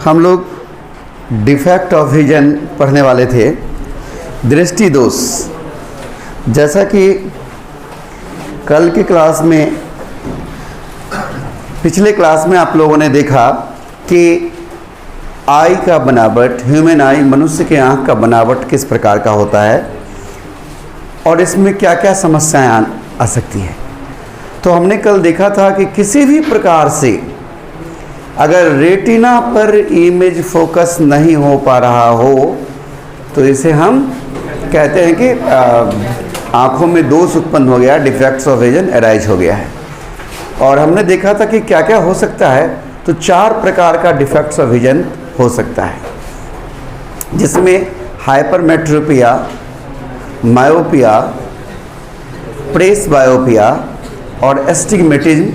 हम लोग defect of vision पढ़ने वाले थे, दृष्टि दोष। जैसा कि कल की क्लास में, पिछले क्लास में आप लोगों ने देखा कि आई का बनावट, ह्यूमन आई, मनुष्य के आँख का बनावट किस प्रकार का होता है और इसमें क्या क्या समस्याएं आ सकती हैं। तो हमने कल देखा था कि किसी भी प्रकार से अगर रेटिना पर इमेज फोकस नहीं हो पा रहा हो तो इसे हम कहते हैं कि आँखों में दोष उत्पन्न हो गया, डिफेक्ट्स ऑफ विजन अराइज हो गया है। और हमने देखा था कि क्या क्या हो सकता है। तो 4 प्रकार का डिफेक्ट्स ऑफ विजन हो सकता है, जिसमें हाइपरमेट्रोपिया, मायोपिया, प्रेस बायोपिया और एस्टिग्मेटिज्म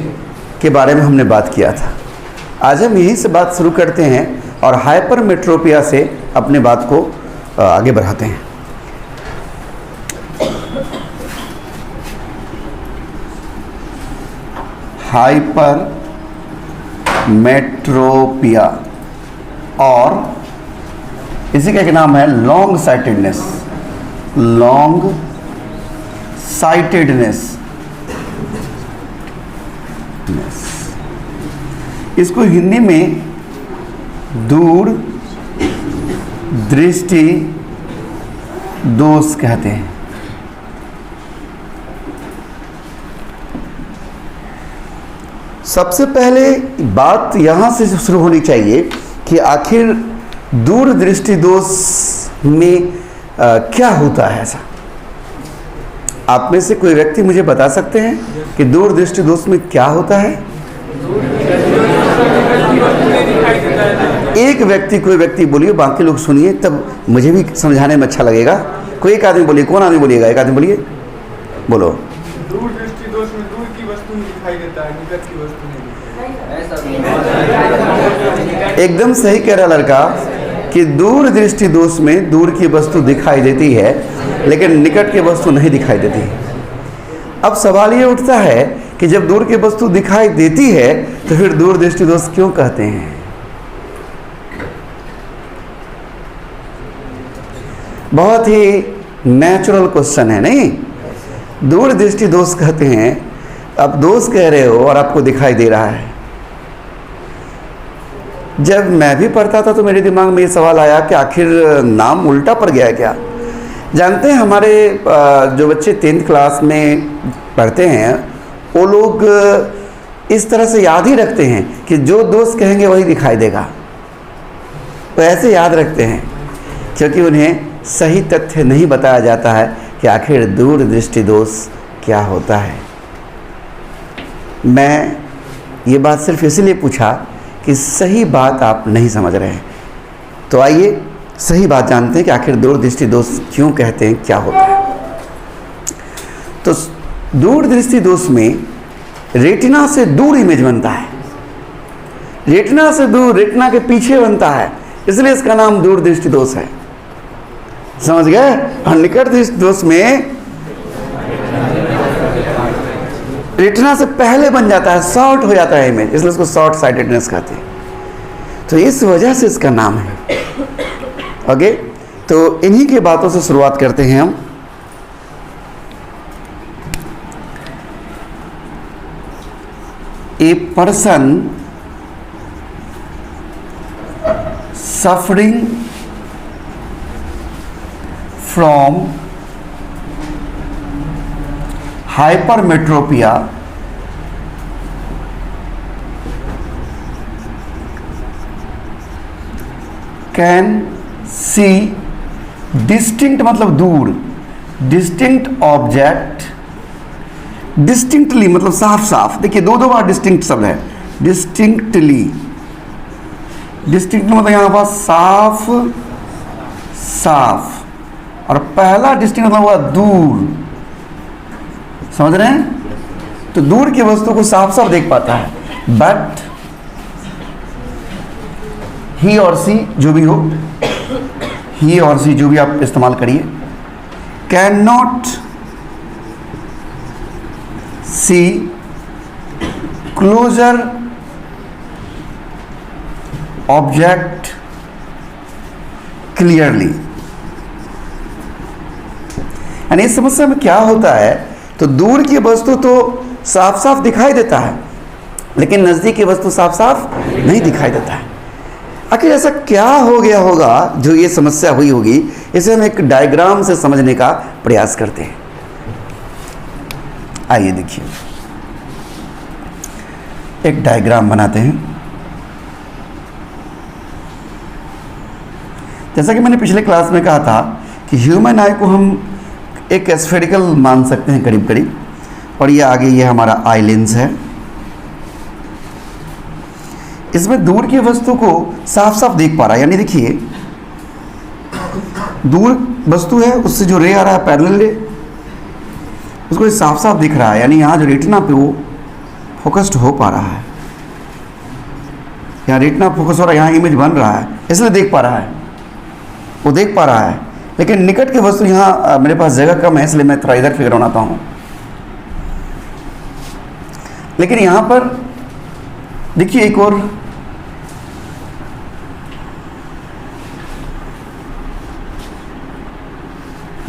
के बारे में हमने बात किया था। आज हम यहीं से बात शुरू करते हैं और हाइपरमेट्रोपिया से अपने बात को आगे बढ़ाते हैं। हाइपरमेट्रोपिया और इसी का एक नाम है लॉन्ग साइटेडनेस। लॉन्ग साइटेडनेस, इसको हिंदी में दूर दृष्टि दोष कहते हैं। सबसे पहले बात यहाँ से शुरू होनी चाहिए कि आखिर दूर दृष्टि दोष में क्या होता है। ऐसा आप में से कोई व्यक्ति मुझे बता सकते हैं कि दूर दृष्टि दोष में क्या होता है? एक व्यक्ति, कोई व्यक्ति बोलिए, बाकी लोग सुनिए, तब मुझे भी समझाने में अच्छा लगेगा। कोई एक आदमी बोलिए। कौन आदमी बोलिएगा? एक आदमी बोलिए, बोलो। दूर दृष्टि दोष में दूर की वस्तु दिखाई देता है, निकट की वस्तु नहीं। एकदम सही कह रहा लड़का कि दूर दृष्टि दोष में दूर की वस्तु दिखाई देती है लेकिन निकट की वस्तु नहीं दिखाई देती। अब सवाल ये उठता है कि जब दूर की वस्तु दिखाई देती है तो फिर दूर दृष्टि दोष क्यों कहते हैं? बहुत ही नेचुरल क्वेश्चन है, नहीं? दूर दृष्टि दोष कहते हैं। आप दोष कह रहे हो और आपको दिखाई दे रहा है। जब मैं भी पढ़ता था तो मेरे दिमाग में ये सवाल आया कि आखिर नाम उल्टा पड़ गया है क्या? जानते हैं, हमारे जो बच्चे 10th क्लास में पढ़ते हैं वो लोग इस तरह से याद ही रखते हैं कि जो दोष कहेंगे वही दिखाई देगा। तो ऐसे याद रखते हैं क्योंकि उन्हें सही तथ्य नहीं बताया जाता है कि आखिर दूर दृष्टि दोष क्या होता है। मैं ये बात सिर्फ इसलिए पूछा कि सही बात आप नहीं समझ रहे हैं। तो आइए सही बात जानते हैं कि आखिर दूर दृष्टि दोष क्यों कहते हैं, क्या होता है। तो दूर दृष्टि दोष में रेटिना से दूर इमेज बनता है। रेटिना से दूर, रेटिना के पीछे बनता है, इसलिए इसका नाम दूर दृष्टि दोष है। समझ गए? और निकट दृष्टि दोष में रेटिना से पहले बन जाता है, शॉर्ट हो जाता है इमेज, इसलिए इसको शॉर्ट साइटेडनेस कहते हैं। तो इस वजह से इसका नाम है। ओके, तो इन्हीं की बातों से शुरुआत करते हैं हम। ए person suffering from hypermetropia can see distinct, मतलब दूर, distinct object, distinctly मतलब साफ साफ। देखिए दो बार distinct शब्द है, distinctly, डिस्टिंक्ट मतलब यहाँ पर साफ साफ, और पहला डिस्टिंक्ट मतलब हुआ दूर। समझ रहे हैं? तो दूर की वस्तु को साफ साफ देख पाता है। बट ही और सी, जो भी हो, ही और सी जो भी आप इस्तेमाल करिए, can not see closer object clearly. यानी इस समस्या में क्या होता है, तो दूर की वस्तु तो साफ साफ दिखाई देता है, लेकिन नज़दीक की वस्तु साफ साफ नहीं दिखाई देता है। आखिर ऐसा क्या हो गया होगा जो ये समस्या हुई होगी? इसे हम एक डायग्राम से समझने का प्रयास करते हैं। आइए देखिए, एक डायग्राम बनाते हैं। जैसा कि मैंने पिछले क्लास में कहा था कि ह्यूमन आई को हम एक स्फेरिकल मान सकते हैं करीब करीब, और ये आगे ये हमारा आई लेंस है। इसमें दूर की वस्तु को साफ साफ देख पा रहा है, यानी देखिए दूर वस्तु है, उससे जो रे आ रहा है पैरेलल रे, उसको साफ साफ दिख रहा है। यानी यहाँ जो रेटिना पे वो फोकस्ड हो पा रहा है, यहाँ रेटिना फोकस हो रहा है, यहाँ इमेज बन रहा है, इसलिए देख पा रहा है, वो देख पा रहा है। लेकिन निकट की वस्तु यहाँ मेरे पास जगह कम है, इसलिए मैं थोड़ा इधर फिगर बनाता हूँ। लेकिन यहाँ पर देखिए एक और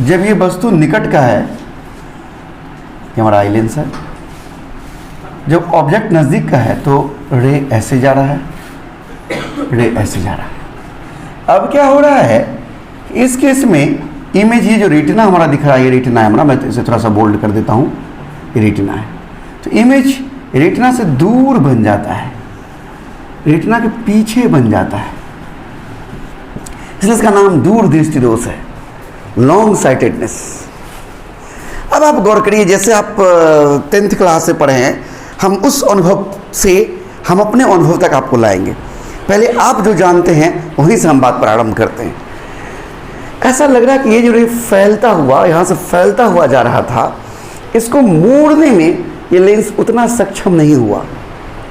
जब ये वस्तु निकट का है, ये हमारा आई लेंस है, जब ऑब्जेक्ट नज़दीक का है तो रे ऐसे जा रहा है, रे ऐसे जा रहा है। अब क्या हो रहा है, इस केस में इमेज ये जो रेटिना हमारा दिख रहा है, ये रेटिना है हमारा, मैं तो इसे थोड़ा सा बोल्ड कर देता हूँ, ये रेटिना है। तो इमेज रेटिना से दूर बन जाता है, रेटिना के पीछे बन जाता है, इसलिए इसका नाम दूर दृष्टि दोष है, लॉन्ग साइटेडनेस। अब आप गौर करिए, जैसे आप 10th क्लास से पढ़े हैं, हम उस अनुभव से हम अपने अनुभव तक आपको लाएंगे। पहले आप जो जानते हैं वहीं से हम बात प्रारंभ करते हैं। ऐसा लग रहा है कि ये जो रे फैलता हुआ, यहाँ से फैलता हुआ जा रहा था, इसको मोड़ने में ये लेंस उतना सक्षम नहीं हुआ,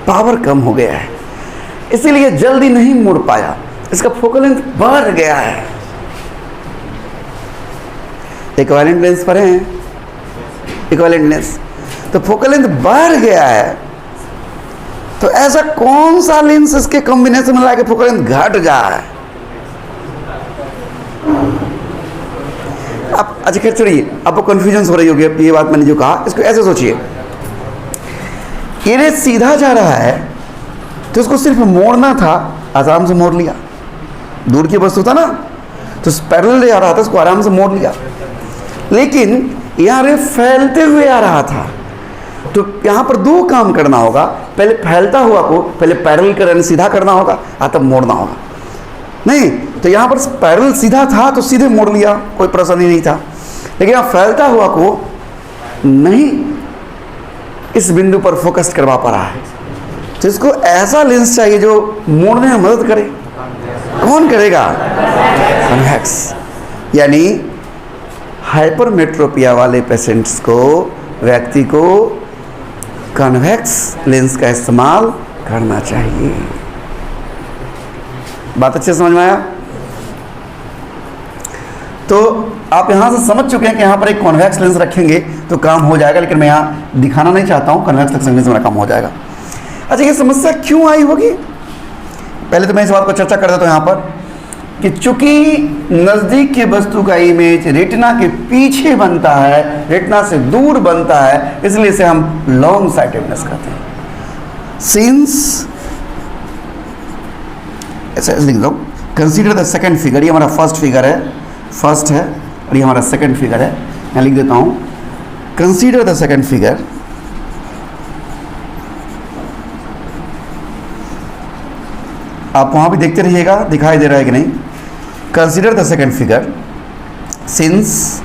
पावर कम हो गया है, इसीलिए जल्दी नहीं मुड़ पाया, इसका फोकल लेंथ बढ़ गया है। इक्विवेलेंट लेंस पर हैं, इक्विवेलेंट लेंस, तो फोकल लेंथ बढ़ गया है। तो ऐसा कौन सा लेंस इसके कॉम्बिनेशन में लाके फोकल लेंथ घट जा रहा है? आप अच्छा खैर छोड़िए, आपको कंफ्यूजन हो रही होगी अब ये बात मैंने जो कहा, इसको ऐसे सोचिए, ये रे सीधा जा रहा है तो इसको सिर्फ मोड़ना था, आराम से मोड़ लिया। दूर की वस्तु था ना, तो पैरेलल रे आ रहा था, उसको आराम से मोड़ लिया। लेकिन यहाँ रे फैलते हुए आ रहा था, तो यहाँ पर दो काम करना होगा। पहले फैलता हुआ को पहले पैरेलल कर सीधा करना होगा, तब मोड़ना होगा। नहीं तो यहाँ पर पैरेलल सीधा था तो सीधे मोड़ लिया, कोई प्रश्न ही नहीं था। लेकिन यहाँ फैलता हुआ को नहीं इस बिंदु पर फोकस करवा पा रहा है, तो इसको ऐसा लेंस चाहिए जो मोड़ने में मदद करे। कौन करेगा? कन्वेक्स। यानी हाइपरमेट्रोपिया वाले पेशेंट्स को, व्यक्ति को कन्वेक्स लेंस का इस्तेमाल करना चाहिए। बात अच्छे समझ में आया? तो आप यहाँ से समझ चुके हैं कि यहाँ पर एक कॉन्वेक्स लेंस रखेंगे तो काम हो जाएगा, लेकिन मैं यहाँ दिखाना नहीं चाहता हूँ, कन्वेक्स लेंस रखने से मेरा काम हो जाएगा। अच्छा, ये समस्या क्यों आई होगी? पहले तो मैं इस बात को चर्चा कर देता हूँ यहाँ पर कि चूंकि नज़दीक की वस्तु का इमेज रेटिना के पीछे बनता है, रेटिना से दूर बनता है, इसलिए इसे हम लॉन्ग साइटेडनेस कहते हैं। सिंस ऐसे लिख दो, कंसीडर द सेकंड फिगर, ये हमारा फर्स्ट फिगर है, फर्स्ट है, और ये हमारा सेकंड फिगर है। मैं लिख देता हूँ, कंसीडर द सेकंड फिगर। आप वहाँ भी देखते रहिएगा दिखाई दे रहा है कि नहीं। Consider the second figure, since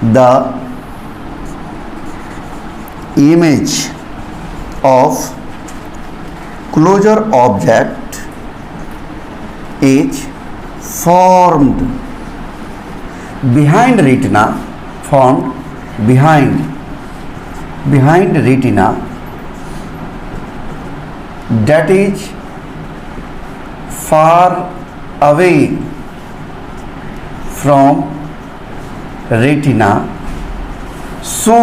the image of closure object is formed behind retina, formed behind retina, that is far away from retina, so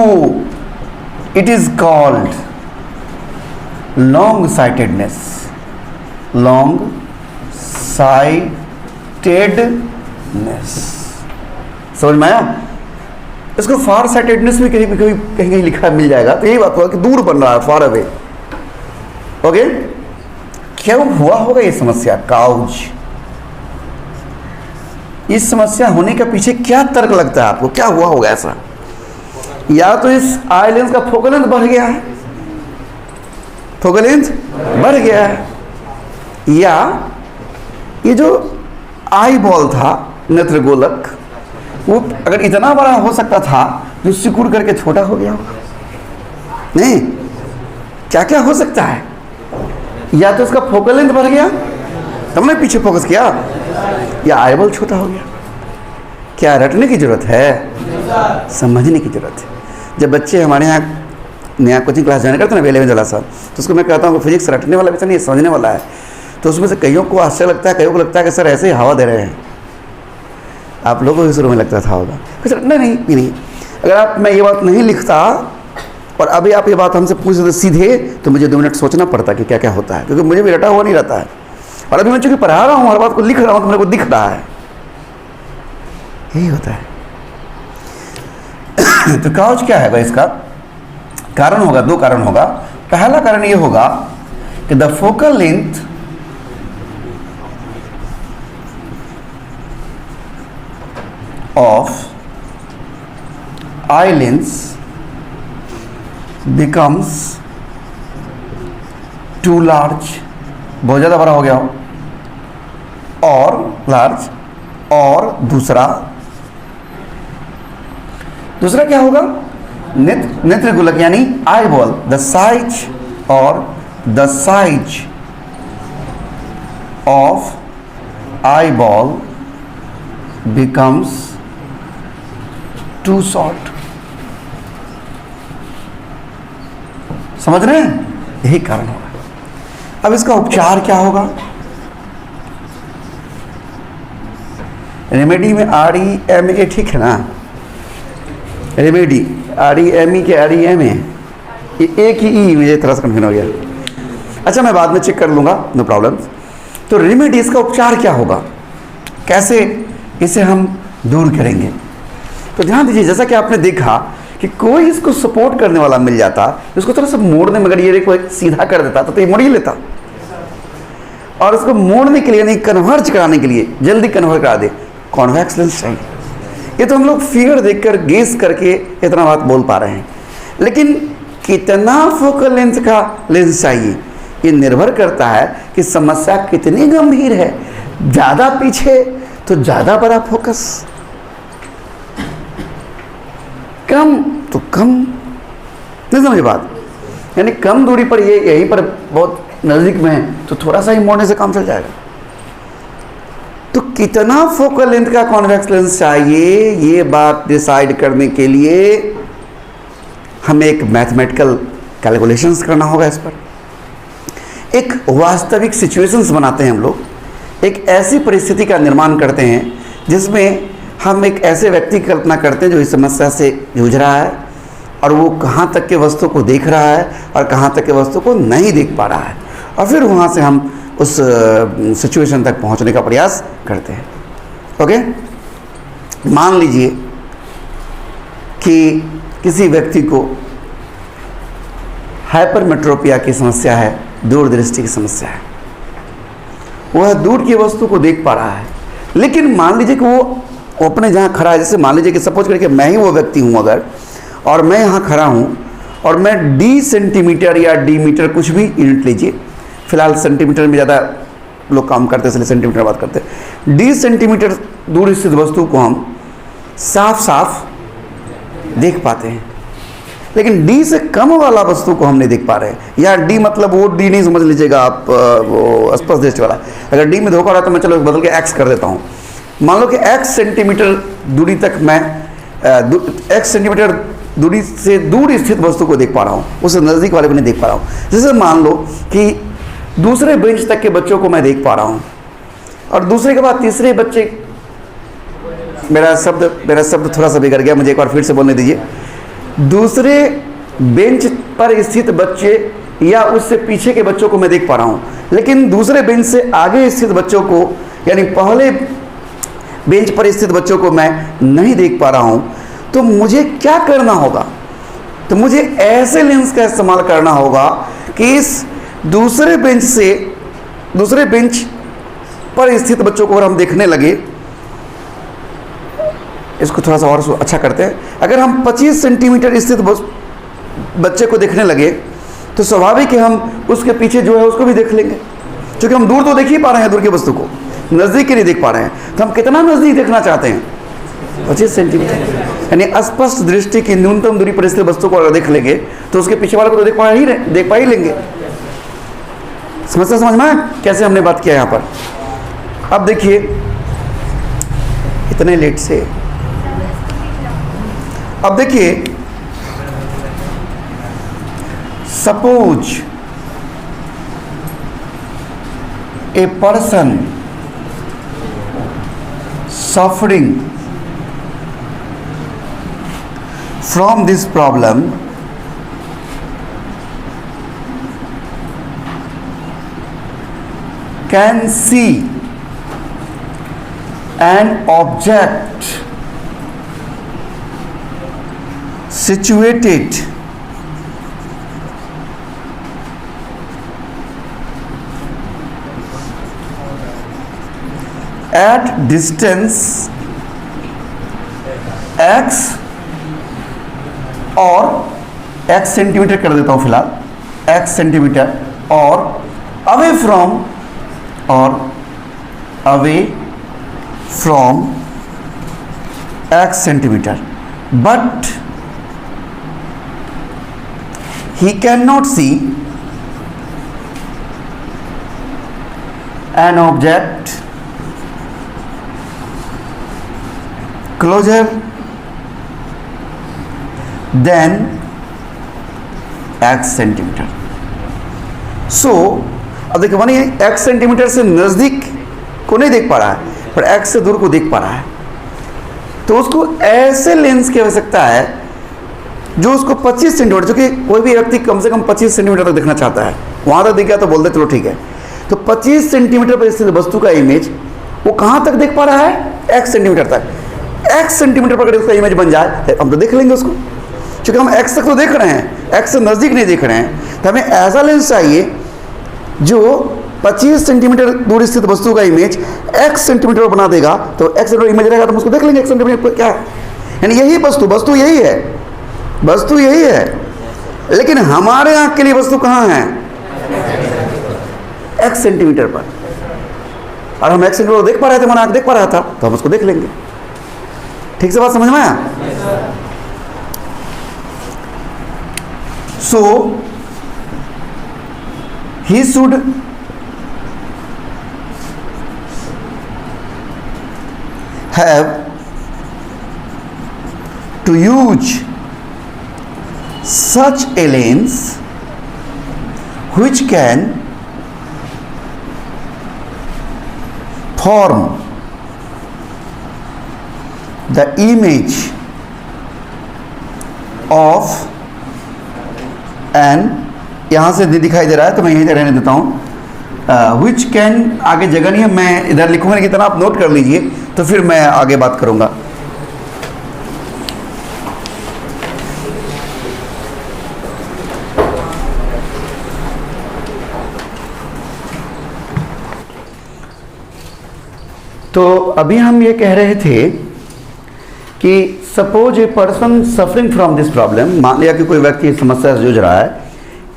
it is called long sightedness, long sightedness, समझ में आया? इसको फार sightedness भी कहीं कहीं लिखा मिल जाएगा, तो यही बात होगा कि दूर बन रहा है, फार अवे। ओके, क्यों हुआ होगा ये समस्या? काउज, इस समस्या होने के पीछे क्या तर्क लगता है आपको? क्या हुआ होगा ऐसा? या तो इस आई लेंस का फोकल लेंथ बढ़ गया है, फोकल लेंथ बढ़ गया है, या ये जो आई बॉल था, नेत्र गोलक, वो अगर इतना बड़ा हो सकता था जो सिकुड़ करके छोटा हो गया होगा। नहीं, क्या क्या हो सकता है? या तो इसका फोकल लेंथ बढ़ गया, तुमने पीछे फोकस किया, या आई बॉल छोटा हो गया। क्या रटने की जरूरत है? समझने की जरूरत है। जब बच्चे हमारे यहाँ नया कोचिंग क्लास ज्वाइन करते हैं ना, पहले में जला सा, तो उसको मैं कहता हूँ कि फिजिक्स रटने वाला विषय नहीं, समझने वाला है। तो उसमें से कईयों को आश्चर्य लगता है, कईयों को लगता है कि सर ऐसे ही हवा दे रहे हैं। आप लोगों को भी शुरू में लगता था होगा, कुछ रटना नहीं। अगर आप मैं ये बात नहीं लिखता और अभी आप ये बात हमसे पूछ देते सीधे, तो मुझे 2 मिनट सोचना पड़ता कि क्या क्या होता है, क्योंकि मुझे भी रटा हुआ नहीं रहता है। और अभी मैं चूंकि पढ़ा रहा हूँ, हर बात को लिख रहा हूँ, तो मेरे को दिख रहा है, यही होता है। तो काउज क्या है भाई? इसका कारण होगा, 2 कारण होगा। पहला कारण ये होगा कि the focal length of eye lens becomes too large, बहुत ज़्यादा बड़ा हो गया हो, और लार्ज। और दूसरा क्या होगा? नेत्र गोलक यानी eye ball, the size of eye ball becomes too short. समझ रहे हैं? यही कारण होगा। अब इसका उपचार क्या होगा? रेमेडी में REMA ठीक है ना? रेमेडी REME के REMA, ये एक ही ई, मुझे थोड़ा सा कन्फ्यूजन हो गया। अच्छा, मैं बाद में चेक कर लूँगा, नो प्रॉब्लम। तो रेमेडी, इसका उपचार क्या होगा? कैसे इसे हम दूर करेंगे? तो ध्यान दीजिए, जैसा कि आपने देखा कि कोई इसको सपोर्ट करने वाला मिल जाता, इसको थोड़ा सा मोड़ने में, अगर ये कोई सीधा कर देता तो ये मोड़ ही लेता, और उसको मोड़ने के लिए नहीं, कन्वर्ज कराने के लिए जल्दी कन्वर्ट करा दे, कॉन्वेक्स लेंस चाहिए। ये तो हम लोग फिगर देखकर गेस करके इतना बात बोल पा रहे हैं, लेकिन कितना फोकल लेंथ का लेंस चाहिए ये निर्भर करता है कि समस्या कितनी गंभीर है। ज़्यादा पीछे तो ज़्यादा बड़ा फोकस, कम तो कम। नहीं समझे बात? यानी कम दूरी पर, ये यहीं पर बहुत नज़दीक में है तो थोड़ा सा ही मोड़ने से काम चल जाएगा। तो कितना फोकल लेंथ का कॉन्वेक्स लेंस चाहिए, ये बात डिसाइड करने के लिए हमें एक मैथमेटिकल कैलकुलेशंस करना होगा। इस पर एक वास्तविक सिचुएशंस बनाते हैं हम लोग, एक ऐसी परिस्थिति का निर्माण करते हैं जिसमें हम एक ऐसे व्यक्ति की कल्पना करते हैं जो इस समस्या से जूझ रहा है, और वो कहाँ तक के वस्तु को देख रहा है और कहाँ तक के वस्तु को नहीं देख पा रहा है, और फिर वहाँ से हम उस सिचुएशन तक पहुँचने का प्रयास करते हैं। ओके, मान लीजिए कि किसी व्यक्ति को हाइपरमेट्रोपिया की समस्या है, दूरदृष्टि की समस्या है, वह दूर की वस्तु को देख पा रहा है, लेकिन मान लीजिए कि वो अपने जहाँ खड़ा है, जैसे मान लीजिए कि सपोज करके मैं ही वो व्यक्ति हूँ अगर, और मैं यहाँ खड़ा हूँ और मैं D सेंटीमीटर या D मीटर, कुछ भी यूनिट लीजिए, फिलहाल सेंटीमीटर में ज़्यादा लोग काम करते हैं इसलिए सेंटीमीटर बात करते हैं। D सेंटीमीटर दूर स्थित वस्तु को हम साफ साफ देख पाते हैं, लेकिन D से कम वाला वस्तु को हम नहीं देख पा रहे हैं। या D मतलब वो D नहीं समझ लीजिएगा आप, वो स्पर्श दृष्टि वाला। अगर D में धोखा हो रहा है तो मैं चलो बदल के X कर देता हूँ। मान लो कि X सेंटीमीटर दूरी तक मैं X सेंटीमीटर दूरी से दूर स्थित वस्तु को देख पा रहा हूँ, उससे नज़दीक वाले को नहीं देख पा रहा हूँ। जैसे मान लो कि दूसरे बेंच तक के बच्चों को मैं देख पा रहा हूँ, और दूसरे के बाद तीसरे बच्चे, मेरा शब्द थोड़ा सा बिगड़ गया, मुझे एक बार फिर से बोलने दीजिए। दूसरे बेंच पर स्थित बच्चे या उससे पीछे के बच्चों को मैं देख पा रहा हूँ, लेकिन दूसरे बेंच से आगे स्थित बच्चों को, यानी पहले बेंच पर स्थित बच्चों को मैं नहीं देख पा रहा हूँ, तो मुझे क्या करना होगा? तो मुझे ऐसे लेंस का इस्तेमाल करना होगा कि इस दूसरे बेंच पर स्थित बच्चों को अगर हम देखने लगे, इसको थोड़ा सा और अच्छा करते हैं, अगर हम 25 सेंटीमीटर स्थित बच्चे को देखने लगे तो स्वाभाविक है हम उसके पीछे जो है उसको भी देख लेंगे, क्योंकि हम दूर तो देख ही पा रहे हैं दूर की वस्तु को, नज़दीक के नहीं देख पा रहे हैं। तो हम कितना नज़दीक देखना चाहते हैं? 25 सेंटीमीटर, यानी अस्पष्ट दृष्टि की न्यूनतम दूरी पर स्थित वस्तु को अगर देख लेंगे तो उसके पीछे वाले को तो देख पा ही लेंगे। समझ में कैसे हमने बात किया यहाँ पर? अब देखिए, इतने लेट से, अब देखिए, suppose a person suffering from this problem can see an object situated at distance x और x सेंटीमीटर कर देता हूँ फिलहाल, x सेंटीमीटर, और away from x centimetre, but he cannot see an object closer than x centimetre. So अब देखिए, मानिए x centimetre से नज़दीक को नहीं देख पा रहा है पर x से दूर को देख पा रहा है, तो उसको ऐसे लेंस की आवश्यकता है जो उसको 25 सेंटीमीटर, जो कि कोई भी व्यक्ति कम से कम 25 सेंटीमीटर तक देखना चाहता है, वहाँ तक दिख गया तो बोल दे चलो ठीक है। तो 25 सेंटीमीटर पर स्थित वस्तु का इमेज वो कहाँ तक देख पा रहा है? x सेंटीमीटर तक। x सेंटीमीटर पर अगर उसका इमेज बन जाए हम तो देख लेंगे उसको, क्योंकि हम x तक तो देख रहे हैं, x से नज़दीक नहीं देख रहे हैं। तो हमें ऐसा लेंस चाहिए जो 25 सेंटीमीटर दूर स्थित वस्तु का इमेज x सेंटीमीटर पर बना देगा, तो x सेंटीमीटर इमेज रहेगा तो हम उसको देख लेंगे x सेंटीमीटर पर क्या है। यानी यही वस्तु यही है, लेकिन हमारे आँख के लिए वस्तु कहाँ है? x सेंटीमीटर पर, और हम x सेंटीमीटर देख पा रहे थे, हमारा आँख देख पा रहा था, तो हम उसको देख लेंगे। ठीक से बात समझ में आया? सो he should have to use such a lens which can form the image of an, यहाँ से दिखाई दे रहा है तो मैं यहीं से रहने देता हूँ, which can, आगे जगह नहीं है, मैं इधर लिखूंगा कि इतना आप नोट कर लीजिए तो फिर मैं आगे बात करूँगा। तो अभी हम ये कह रहे थे कि suppose A person suffering from this problem, मान लिया कि कोई व्यक्ति इस समस्या से जूझ रहा है,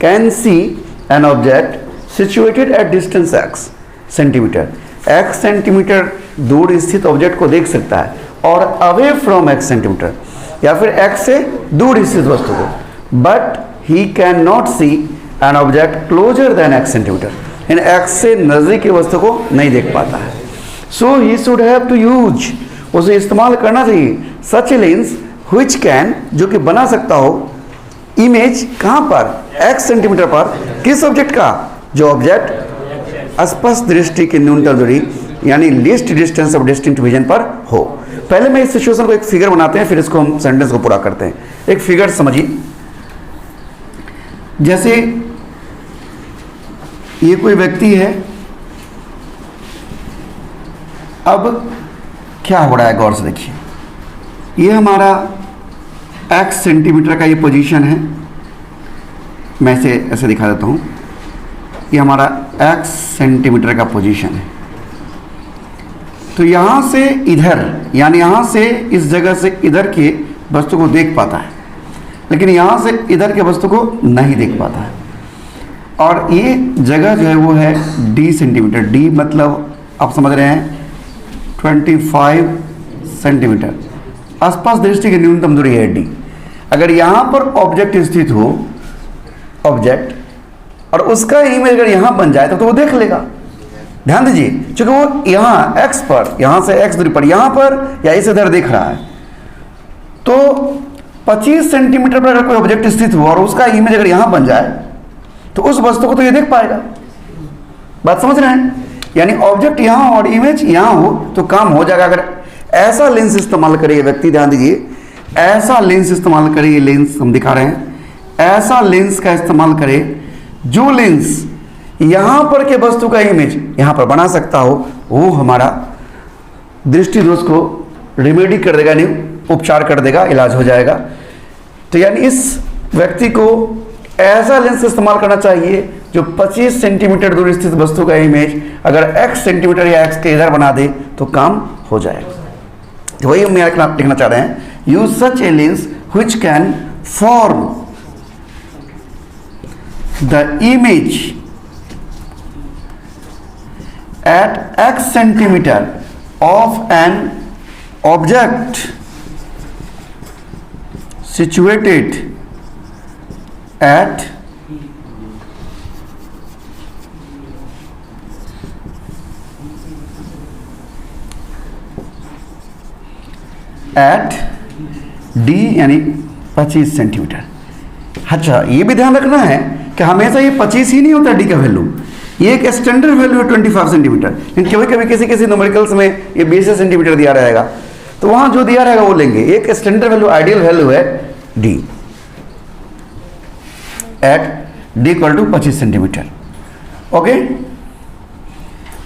can see an object situated at distance x centimetre, x centimetre दूर स्थित ऑब्जेक्ट को देख सकता है, और अवे फ्रॉम x सेंटीमीटर, या फिर x से दूर स्थित वस्तु को, but he can not see an object closer than x centimetre, यानी x से नज़दीक की वस्तु को नहीं देख पाता है। So he should have to use, उसे इस्तेमाल करना चाहिए such a lens which can, जो कि बना सकता हो इमेज कहाँ पर? x सेंटीमीटर पर, किस ऑब्जेक्ट का? जो ऑब्जेक्ट स्पष्ट दृष्टि की न्यूनतम दूरी यानी least distance of distinct vision पर हो। पहले मैं इस सिचुएशन को एक फिगर बनाते हैं, फिर इसको हम सेंटेंस को पूरा करते हैं। एक फिगर समझिए, जैसे ये कोई व्यक्ति है। अब क्या हो रहा है, गौर से देखिए। ये हमारा x सेंटीमीटर का ये पोजीशन है। मैं इसे ऐसे दिखा देता हूँ। ये हमारा x सेंटीमीटर का पोजीशन है। तो यहाँ से इधर, यानी यहाँ से इस जगह से इधर के वस्तु को देख पाता है, लेकिन यहाँ से इधर के वस्तु को नहीं देख पाता है। और ये जगह जो है वो है d सेंटीमीटर। d मतलब आप समझ रहे हैं 25 सेंटीमीटर। आसपास दृष्टि की न्यूनतम दूरी है d। अगर यहाँ पर ऑब्जेक्ट स्थित हो, ऑब्जेक्ट, और उसका इमेज अगर यहाँ बन जाए तो वो देख लेगा। ध्यान दीजिए, क्योंकि वो यहाँ x पर, यहाँ से x दूरी पर, यहाँ पर या इस इधर देख रहा है। तो 25 सेंटीमीटर पर अगर कोई ऑब्जेक्ट स्थित हो और उसका इमेज अगर यहाँ बन जाए तो उस वस्तु को तो ये देख पाएगा। बात समझ रहे हैं? यानी ऑब्जेक्ट यहाँ और इमेज यहाँ हो तो काम हो जाएगा। अगर ऐसा लेंस इस्तेमाल करे व्यक्ति, ध्यान दीजिए, ऐसा लेंस इस्तेमाल करे, ये लेंस हम दिखा रहे हैं, ऐसा लेंस का इस्तेमाल करे जो लेंस यहाँ पर के वस्तु का इमेज यहाँ पर बना सकता हो, वो हमारा दृष्टि दोष को रिमेडी कर देगा, नहीं उपचार कर देगा, इलाज हो जाएगा। तो यानी इस व्यक्ति को ऐसा लेंस इस्तेमाल करना चाहिए जो 25 सेंटीमीटर दूर स्थित वस्तु का इमेज अगर x सेंटीमीटर या x के इधर बना दे तो काम हो जाएगा। तो वही हम लिखना चाह रहे हैं, use such a lens which can form the image at x centimeter of an object situated at d यानी 25 सेंटीमीटर। अच्छा, ये भी ध्यान रखना है कि हमेशा ये 25 ही नहीं होता d का वैल्यू, ये एक स्टैंडर्ड वैल्यू है 25 सेंटीमीटर। लेकिन कभी कभी किसी न्यूमेरिकल्स में ये 20 सेंटीमीटर दिया रहेगा, तो वहाँ जो दिया रहेगा वो लेंगे। एक स्टैंडर्ड वैल्यू, आइडियल वैल्यू है d at d equal to 25 centimetre. Okay,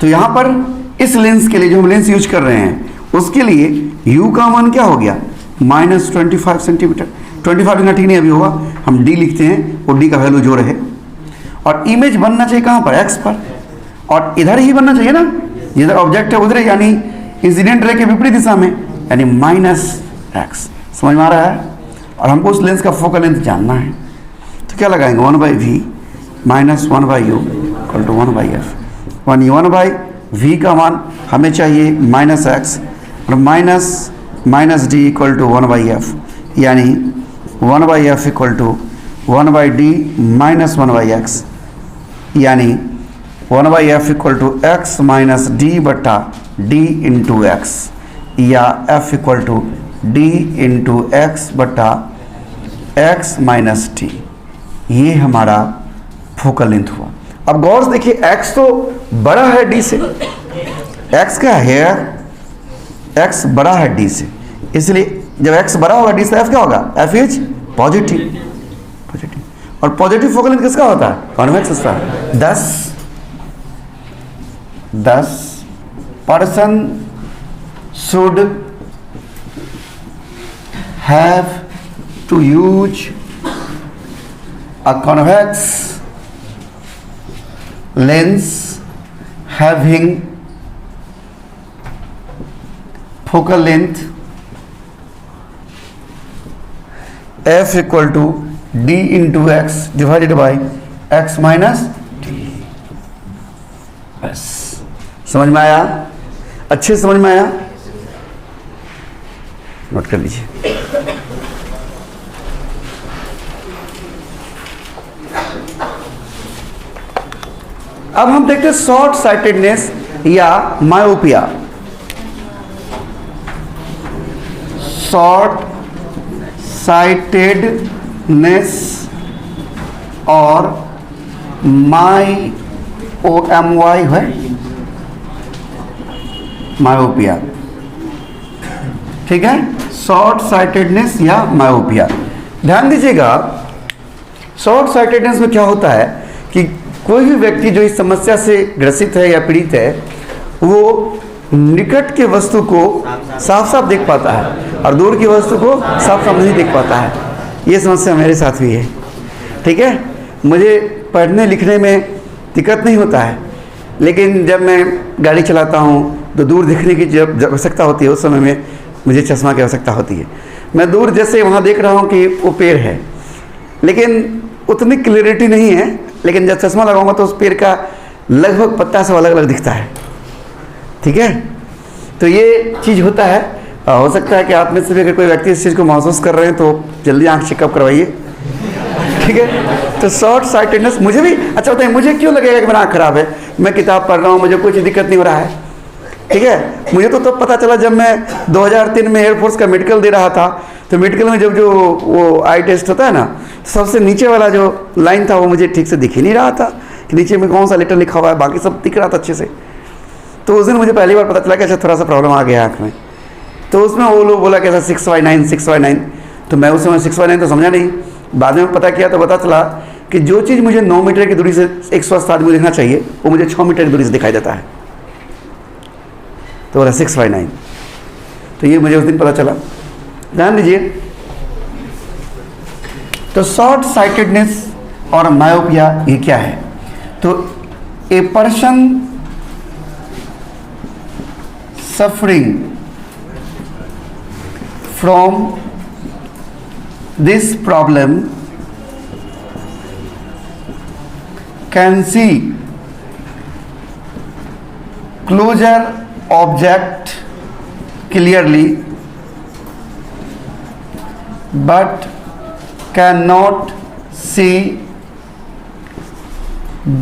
तो यहाँ पर इस लेंस के लिए जो हम लेंस यूज कर रहे हैं उसके लिए u का मान क्या हो गया, -25 सेंटीमीटर। 25 लिखना ठीक नहीं अभी होगा, हम d लिखते हैं, वो d का वैल्यू जो रहे। और इमेज बनना चाहिए कहाँ पर, x पर, और इधर ही बनना चाहिए ना, जिधर ऑब्जेक्ट है उधर, यानी इंसिडेंट रे के विपरीत दिशा में, यानी -x। समझ में आ रहा है? और हमको उस लेंस का फोकल लेंथ जानना है, तो क्या लगाएंगे, 1/v -1/u equal to 1/f। 1/v का मान हमें चाहिए -x और -d इक्वल टू 1/f, यानी 1/f equal to 1/d minus 1/x, यानी 1/f equal to x minus d बटा d इंटू एक्स, या f equal to d into x बटा x माइनस d। ये हमारा फोकल लेंथ हुआ। अब गौर से देखिए, x तो बड़ा है d से, x क्या है, x बड़ा है d से, इसलिए जब x बड़ा होगा d से, f क्या होगा, f इज पॉजिटिव। और पॉजिटिव फोकल लेंथ किसका होता है, कॉन्वेक्स का। 10 person should have to use a convex lens having focal length f equal to d into x divided by x minus d। बस, समझ में आया? अच्छे से समझ में आया? नोट कर लीजिए। अब हम देखते हैं शॉर्ट साइटेडनेस या मायोपिया। शॉर्ट साइटेडनेस और MY है मायोपिया, ठीक है। शॉर्ट साइटेडनेस या मायोपिया, ध्यान दीजिएगा। शॉर्ट साइटेडनेस में क्या होता है कि कोई भी व्यक्ति जो इस समस्या से ग्रसित है या पीड़ित है, वो निकट के वस्तु को साफ साफ देख पाता है और दूर की वस्तु को साफ साफ नहीं देख पाता है। ये समस्या मेरे साथ भी है। ठीक है, मुझे पढ़ने लिखने में दिक्कत नहीं होता है, लेकिन जब मैं गाड़ी चलाता हूँ तो दूर दिखने की जब आवश्यकता होती है, उस समय में मुझे चश्मा की आवश्यकता होती है। मैं दूर जैसे वहाँ देख रहा हूँ कि वो पेड़ है, लेकिन उतनी क्लियरिटी नहीं है, लेकिन जब चश्मा लगाऊंगा तो उस पेड़ का लगभग पत्ता सब अलग अलग दिखता है। ठीक है, तो ये चीज़ होता है। हो सकता है कि आप में से भी अगर कोई व्यक्ति इस चीज़ को महसूस कर रहे हैं तो जल्दी आंख चेकअप करवाइए। ठीक है, तो शॉर्ट साइटेडनेस मुझे भी अच्छा होता है। मुझे क्यों लगेगा कि मेरा आँख खराब है? मैं किताब पढ़ रहा हूँ, मुझे कुछ दिक्कत नहीं हो रहा है। ठीक है, मुझे तो तब पता चला जब मैं 2003 में एयरफोर्स का मेडिकल दे रहा था। तो मेडिकल में जब जो वो आई टेस्ट होता है ना, सबसे नीचे वाला जो लाइन था वो मुझे ठीक से दिख ही नहीं रहा था कि नीचे में कौन सा लेटर लिखा हुआ है, बाकी सब दिख रहा था अच्छे से। तो उस दिन मुझे पहली बार पता चला कि अच्छा थोड़ा सा प्रॉब्लम आ गया आँख में। तो उसमें वो लोग बोला कि ऐसा 6/9 तो मैं उस समय 6/9 तो समझा नहीं। बाद में पता किया तो पता चला कि जो चीज़ मुझे 9 मीटर की दूरी से 180 आदमी देखना चाहिए वो मुझे 6 मीटर की दूरी से दिखाई देता है। तो बोला 6/9। तो ये मुझे उस दिन पता चला। ध्यान दीजिए, तो शॉर्ट साइटेडनेस और मायोपिया ये क्या है? तो a person suffering from this problem can see closer object clearly but cannot see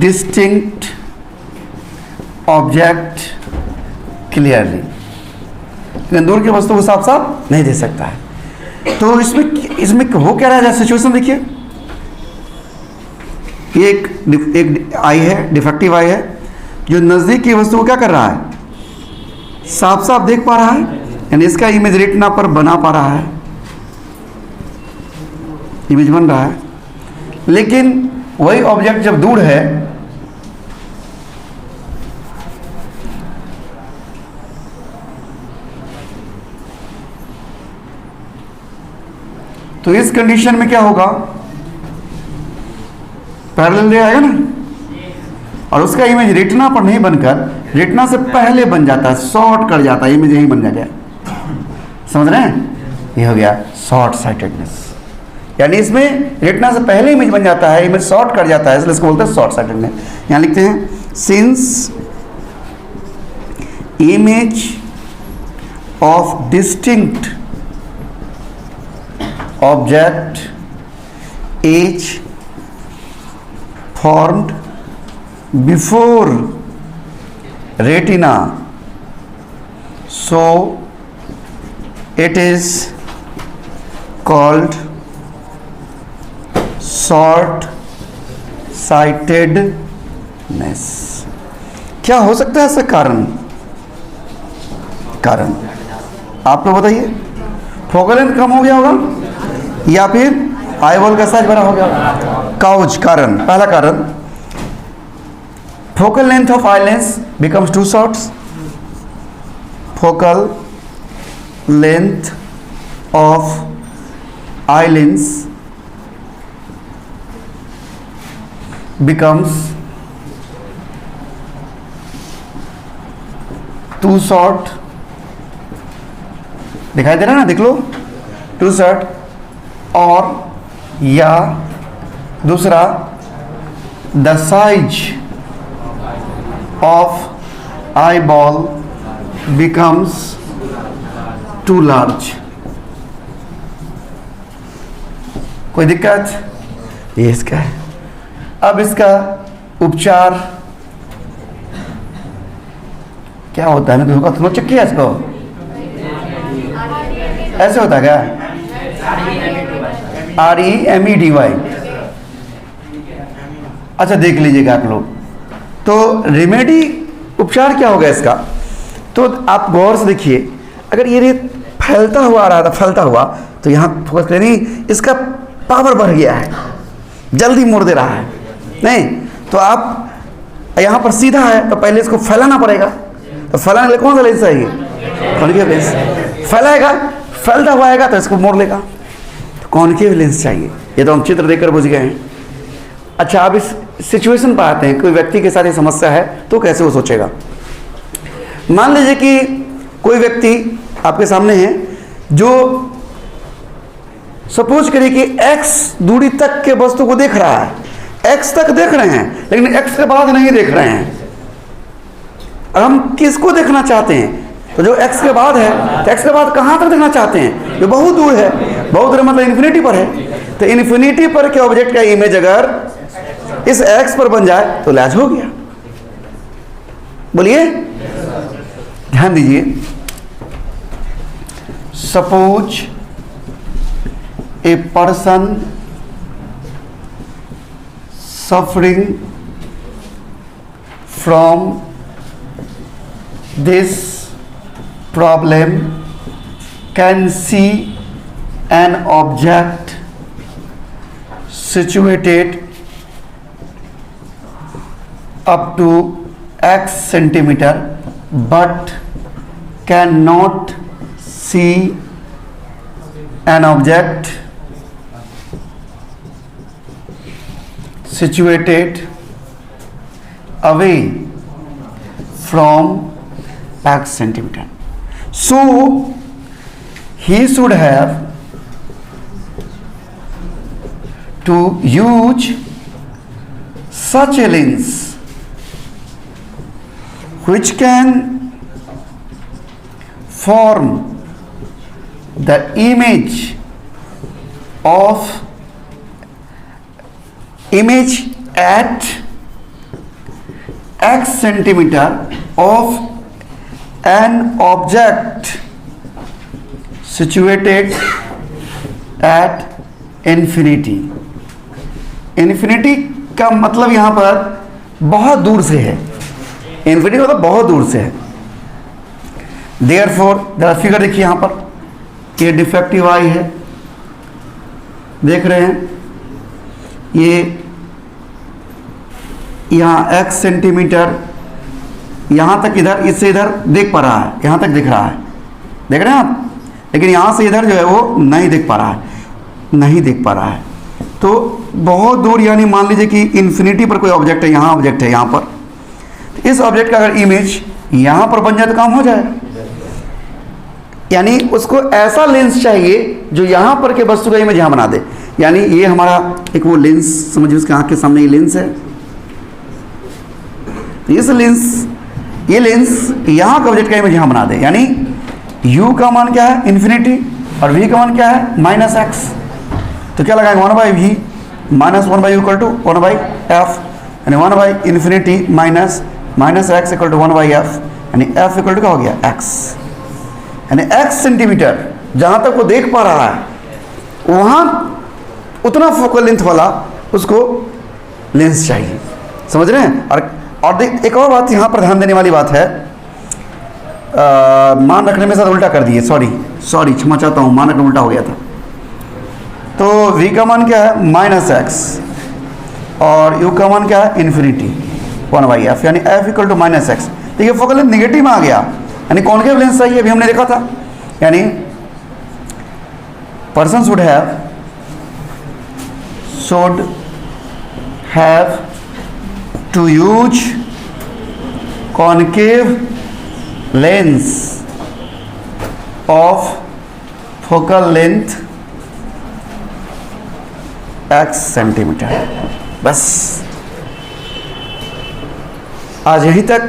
distinct object clearly। लेकिन दूर की वस्तु को साफ साफ नहीं देख सकता है। तो इसमें हो क्या रहा है? सिचुएशन देखिए, ये एक आई है, डिफेक्टिव आई है, जो नज़दीक की वस्तु को क्या कर रहा है? साफ साफ देख पा रहा है, यानी इसका इमेज रेटिना पर बना पा रहा है, इमेज बन रहा है। लेकिन वही ऑब्जेक्ट जब दूर है तो इस कंडीशन में क्या होगा? पैरेलल रे आएगा ना, और उसका इमेज रेटिना पर नहीं बनकर रेटिना से पहले बन जाता है, शॉर्ट कर जाता है, इमेज यही बन जाता है। समझ रहे हैं? ये हो गया शॉर्ट साइटेडनेस, यानी इसमें रेटिना से पहले इमेज बन जाता है, इमेज शॉर्ट कर जाता है, इसलिए इसको बोलते हैं शॉर्ट साइटेडनेस। यहाँ लिखते हैं since image of distinct object is formed before retina, so it is called short sightedness। क्या हो सकता है इसका कारण आप लोग बताइए? फोकल लेंथ कम हो गया होगा या फिर आई बॉल का साइज बड़ा हो गया? काउज कारण, पहला कारण focal length of eyelens becomes too short। Focal length of eyelens becomes too short। दिखाई दे रहा है ना, देख लो, too short। और या दूसरा the size of eyeball becomes too large। कोई दिक्कत? ये इसका है। अब इसका उपचार क्या होता है? मैं तो चेक किया इसको, ऐसे होता है क्या? REMEDY। अच्छा देख लीजिएगा आप लोग। तो रेमेडी उपचार क्या होगा इसका? तो आप गौर से देखिए, अगर ये फैलता हुआ आ रहा था, फैलता हुआ, तो यहाँ फोकस करें, इसका पावर बढ़ गया है, जल्दी मोड़ दे रहा है। नहीं तो आप यहाँ पर सीधा है तो पहले इसको फैलाना पड़ेगा, तो फैलाने के लिए कौन सा लेंस चाहिए? Concave lens. फैलाएगा, फैलता हुआ आएगा तो इसको मोड़ लेगा, तो कॉन्केव लेंस चाहिए। ये तो हम चित्र देखकर बुझ गए हैं। अच्छा, अब इस सिचुएशन पर आते हैं। कोई व्यक्ति के साथ ये समस्या है तो कैसे वो सोचेगा। मान लीजिए कि कोई व्यक्ति आपके सामने है जो सपोज करिए कि x दूरी तक के वस्तु को देख रहा है, x तक देख रहे हैं लेकिन x के बाद नहीं देख रहे हैं। और हम किसको देखना चाहते हैं? तो जो x के बाद है, तो x के बाद कहाँ तक देखना चाहते हैं? जो बहुत दूर है। बहुत दूर मतलब इन्फिनिटी पर है। तो इन्फिनिटी पर के ऑब्जेक्ट का इमेज अगर इस x पर बन जाए तो लैच हो गया। बोलिए, ध्यान दीजिए। Suppose a person suffering from this problem can see an object situated up to x centimeter but cannot see an object situated away from x centimeter. So he should have to use such a lens which can form the image at x centimeter of an object situated at infinity. Infinity का मतलब यहाँ पर बहुत दूर से है। Infinity मतलब बहुत दूर से है। देयरफॉर जरा फिगर देखिए यहाँ पर, ये डिफेक्टिव आई है, देख रहे हैं। ये यहाँ x सेंटीमीटर यहाँ तक, इधर इससे इधर देख पा रहा है, यहाँ तक दिख रहा है, देख रहे हैं आप। लेकिन यहाँ से इधर जो है वो नहीं देख पा रहा है, नहीं देख पा रहा है। तो बहुत दूर, यानी मान लीजिए कि इन्फिनिटी पर कोई ऑब्जेक्ट है, यहाँ ऑब्जेक्ट है, यहाँ पर। तो इस ऑब्जेक्ट का अगर इमेज यहाँ पर बन जाए तो काम हो जाएगा। यानी उसको ऐसा लेंस चाहिए जो यहाँ पर के वस्तु का इमेज यहाँ बना दे। यानी ये हमारा एक वो लेंस समझिए, उसके आँख के सामने ये लेंस है। इस लेंस, ये लेंस यहाँ का ऑब्जेक्ट का इमेज यहाँ बना दे। यानी u का मान क्या है? इन्फिनिटी। और v का मान क्या है? -x। तो क्या लगाएंगे? 1/v -1/u equal to 1/f, यानी 1/infinity minus x equal to 1/f, यानी f इक्वल टू क्या हो गया? x। यानी x सेंटीमीटर जहाँ तक वो देख पा रहा है, वहाँ उतना फोकल लेंथ वाला उसको लेंस चाहिए। समझ रहे हैं? और एक और बात यहाँ पर ध्यान देने वाली बात है, मान रखने में साथ उल्टा कर दिए, सॉरी क्षमा चाहता हूँ, मान रखना उल्टा हो गया था। तो v का मान क्या है? -x, और u का मान क्या है? इन्फिनिटी 1/f, यानी f इक्वल टू -x। देखिए फोकल लेंथ निगेटिव में आ गया, यानी कॉन्केव लेंस चाहिए, अभी हमने देखा था। यानी person should have to use concave lens of focal length x centimetre. बस आज यहीं तक।